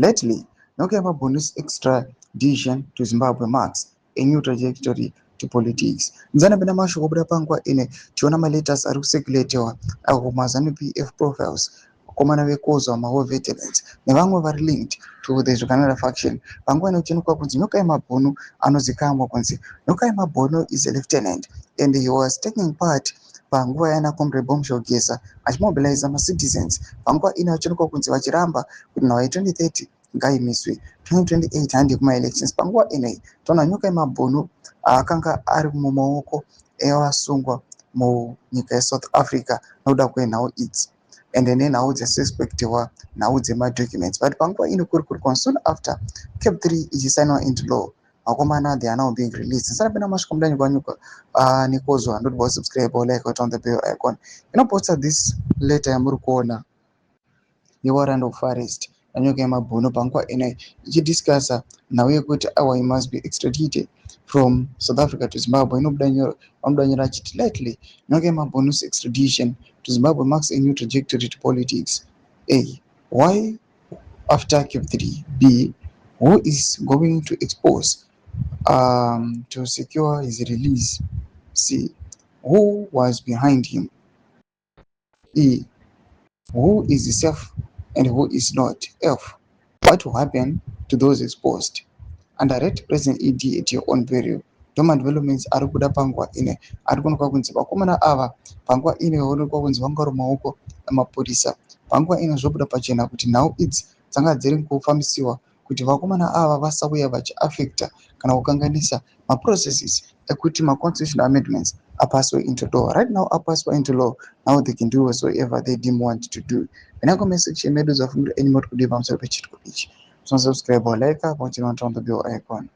Lately, Nyokayemabhunu's extradition to Zimbabwe marks a new trajectory to politics. Nzana bina masho obra pangwa ine tiona maletters ari kusekuletiwa kumazanu PF profiles komana vekozwa mawo veterans nevamwe vari linked to the Zvakanaka faction. Pangwa inochenuka kunzi Nyokayemabhunu anozikamwa kunzi Nyokayemabhunu is a lieutenant and he was taking part panguva yana Comrade Bombshell Gesa achimobilize citizens panguva ino achenuka kunzi vachiramba kuti nhau 2030 ngaimiswe 2028 handi kuma-elections. Panguva ineyi taona Nyokayemabhunu akanga ari mumaoko evasungwa munyika yeSouth Africa nokuda kwenhau idzi ende nenhau dzasuspectiwa nhau dzemadocuments, but panguva ino kuri soon after Cap 3 ichisainwa into law makomana they are now being released. Sasa pena mashuko mdani kwa nyuka nikozwa not about subscribe or like on the bell icon. Posta this later ya muri kuona ni warrant of arrest Nyokayemabhunu panguva ine ichidiscussa nhau yekuti he must be extradited from South Africa to Zimbabwe. Inobudanyira achiti lately Nyokayemabhunu's extradition to Zimbabwe marks a new trajectory to politics. A. Why after Cap 3? B. Who is going to expose to secure his release? C. Who was behind him? E. Who is safe and who is not? F. What will happen to those exposed? Underrate President ED at your own peril. Doma developments ari kuda panguva ine ari kuonekwa kunzi vakomana ava panguva ine vaonekwa kunzi vanga vari mumaoko emapurisa. Panguva ine zvobuda pachena kuti nhau idzi dzanga dziri kufambisiwa kuti vakomana ava vasauya vachiafecta kana kukanganisa maprocesses ekuti ma-constitutional amendments apaswe into law. Right now apaswa into law, now they can do whatsoever they deem want to do. Comment section medu zafungira any more kudiva pamusoro pechitiko ichi. Subscribe or like, watching on the bell icon.